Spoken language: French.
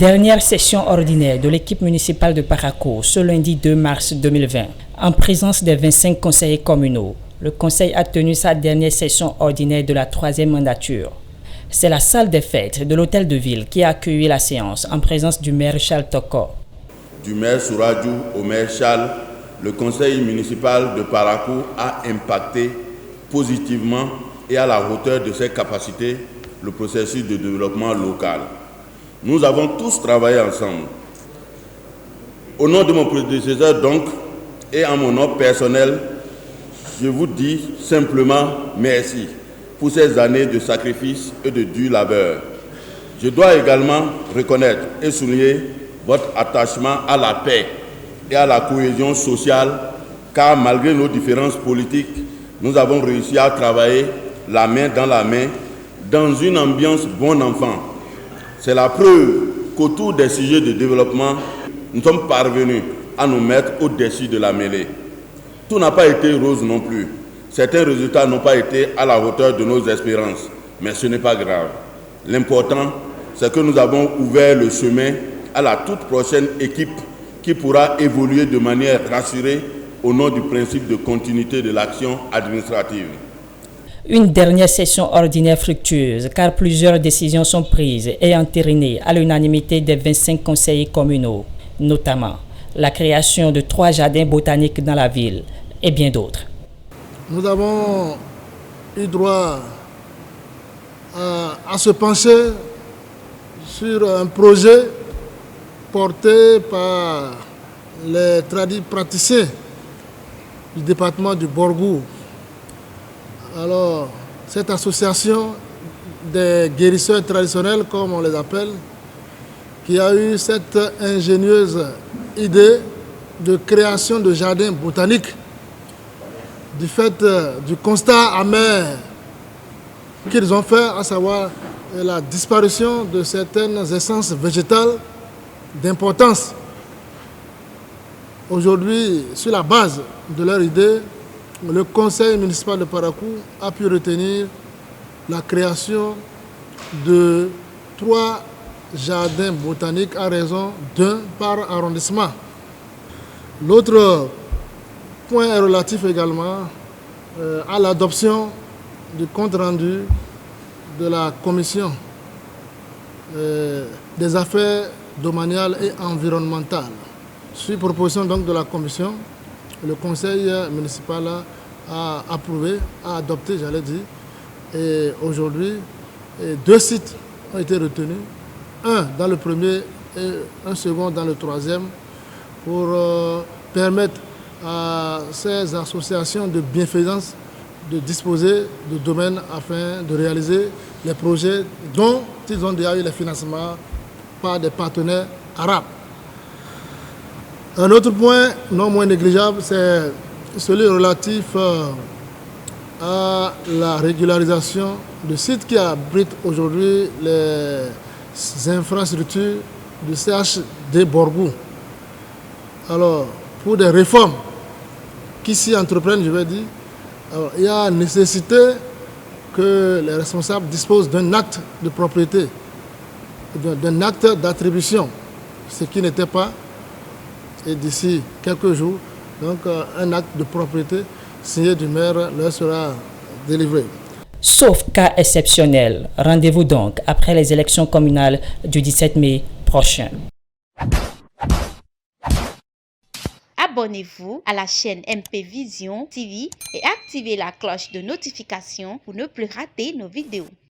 Dernière session ordinaire de l'équipe municipale de Parakou ce lundi 2 mars 2020. En présence des 25 conseillers communaux, le conseil a tenu sa dernière session ordinaire de la 3e mandature. C'est la salle des fêtes de l'hôtel de ville qui a accueilli la séance en présence du maire Charles Toko. Du maire Souradjou au maire Charles, le conseil municipal de Parakou a impacté positivement et à la hauteur de ses capacités le processus de développement local. Nous avons tous travaillé ensemble. Au nom de mon prédécesseur donc, et en mon nom personnel, je vous dis simplement merci pour ces années de sacrifice et de dur labeur. Je dois également reconnaître et souligner votre attachement à la paix et à la cohésion sociale, car malgré nos différences politiques, nous avons réussi à travailler la main dans une ambiance bon enfant. C'est la preuve qu'autour des sujets de développement, nous sommes parvenus à nous mettre au-dessus de la mêlée. Tout n'a pas été rose non plus. Certains résultats n'ont pas été à la hauteur de nos espérances, mais ce n'est pas grave. L'important, c'est que nous avons ouvert le chemin à la toute prochaine équipe qui pourra évoluer de manière rassurée au nom du principe de continuité de l'action administrative. Une dernière session ordinaire fructueuse car plusieurs décisions sont prises et entérinées à l'unanimité des 25 conseillers communaux, notamment la création de 3 jardins botaniques dans la ville et bien d'autres. Nous avons eu droit à se pencher sur un projet porté par les praticiens du département du Borgou. Alors, cette association des guérisseurs traditionnels, comme on les appelle, qui a eu cette ingénieuse idée de création de jardins botaniques, du fait du constat amer qu'ils ont fait, à savoir la disparition de certaines essences végétales d'importance. Aujourd'hui, sur la base de leur idée, le conseil municipal de Parakou a pu retenir la création de 3 jardins botaniques à raison d'1 par arrondissement. L'autre point est relatif également à l'adoption du compte rendu de la commission des affaires domaniales et environnementales. Sur proposition donc de la commission, le conseil municipal a approuvé, a adopté, j'allais dire, et aujourd'hui, 2 sites ont été retenus, un dans le premier et un second dans le 3e, pour permettre à ces associations de bienfaisance de disposer de domaines afin de réaliser les projets dont ils ont déjà eu les financements par des partenaires arabes. Un autre point non moins négligeable, c'est celui relatif à la régularisation de sites qui abritent aujourd'hui les infrastructures du CHD Borgou. Alors, pour des réformes qui s'y entreprennent, je vais dire, alors, il y a nécessité que les responsables disposent d'un acte de propriété, d'un acte d'attribution, ce qui n'était pas. Et d'ici quelques jours, donc un acte de propriété signé du maire leur sera délivré. Sauf cas exceptionnel, rendez-vous donc après les élections communales du 17 mai prochain. Abonnez-vous à la chaîne MP Vision TV et activez la cloche de notification pour ne plus rater nos vidéos.